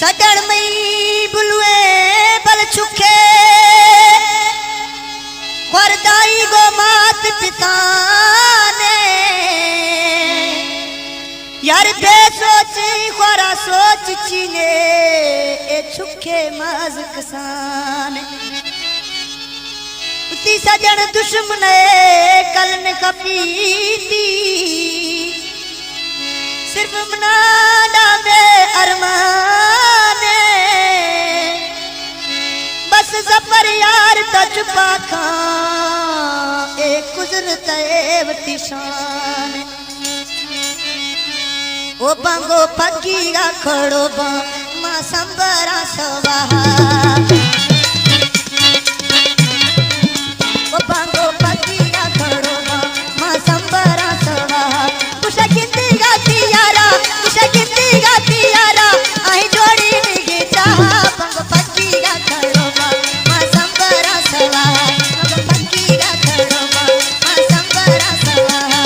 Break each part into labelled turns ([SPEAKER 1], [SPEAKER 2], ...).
[SPEAKER 1] सगण मई बुलुए बल चुके वरदाई गो मात पिता ने यार बे सोची खोरा सोच चीने ए चुके माज किसान उसी सजन दुश्मन कलन खपीती सिर्फ मनाना में अरमान बस जफर यार तजुबा खा एक गुजरत एवती शान ओ बंगो पकीरा खड़ो बा मां संबरा सवाहा ओ बंगो पकीरा खड़ो बा मां संबरा सवाहा कुछ गिनती गाती यारा कुछ गिनती गाती यारा आई जोड़ी निगे चाहा बंगो पकीरा खड़ो बा मां संबरा सवाहा बंगो पकीरा खड़ो बा मां संबरा सवाहा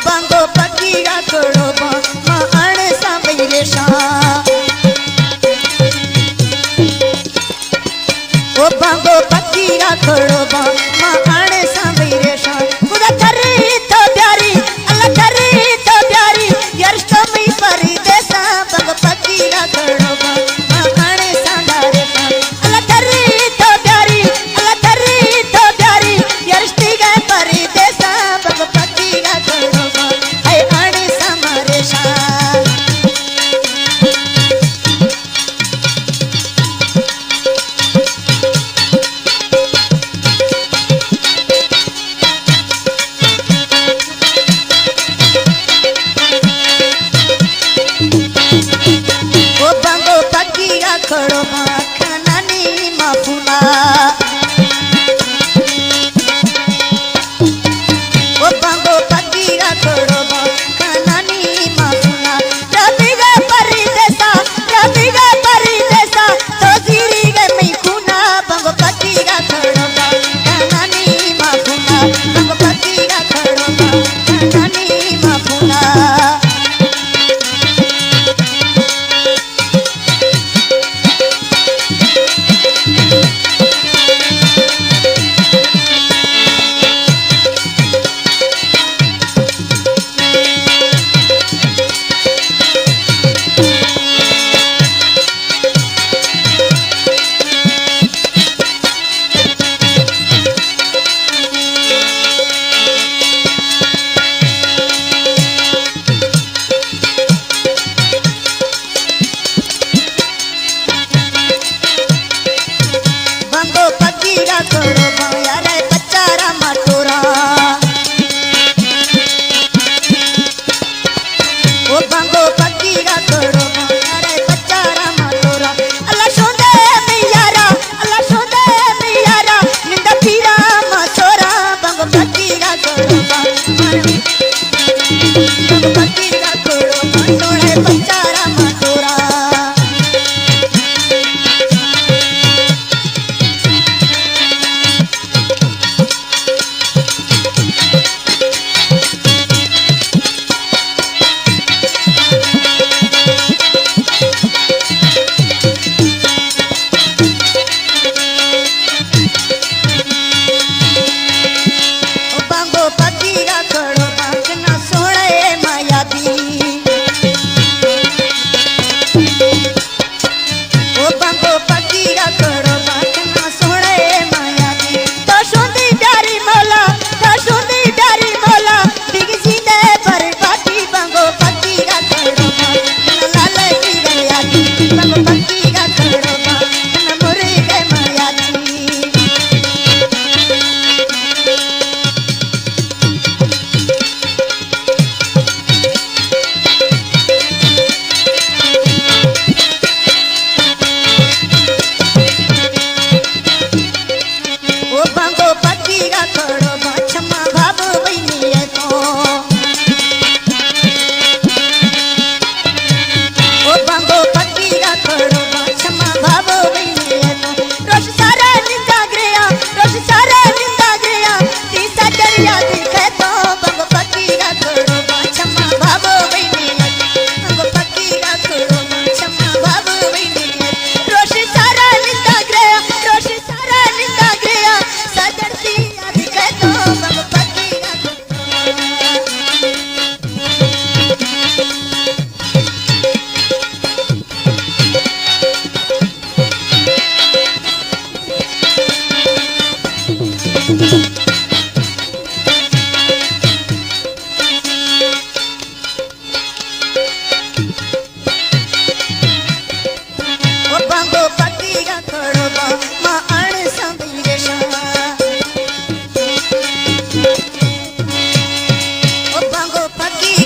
[SPEAKER 1] बंगो पकीरा खड़ो बा मां अण सांबरे शा ओ बंगो पकीरा खड़ो बा मां अण सांबरे शा खुदा करे तो प्यारी अल्लाह करे तो प्यारी यार कमी परदेसा बंगो पकीरा खड़ो बा मां अण सांडारे शा अल्लाह करे तो प्यारी अल्लाह करे तो प्यारी यार स्तिगा परदेसा बंगो पकीरा खड़ो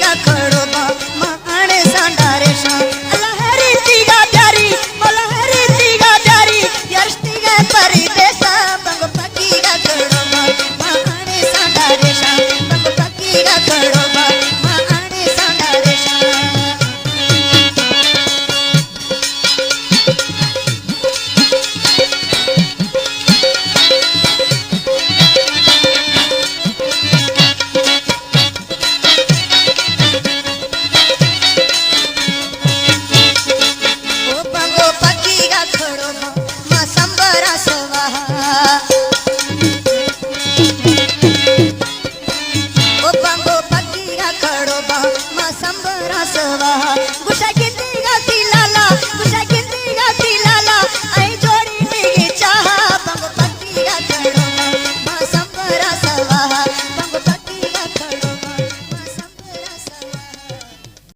[SPEAKER 1] गा खडोबा माणे सांडा रेशा अल्ला हरी तिगा प्यारी मला हरी तिगा प्यारी यर्ष्टी गा परिदेशा बंग पकी गा खडोबा माणे सांडा रेशा बंग पकी गा खडोबा माणे सांडा रेशा संबरा सवाहा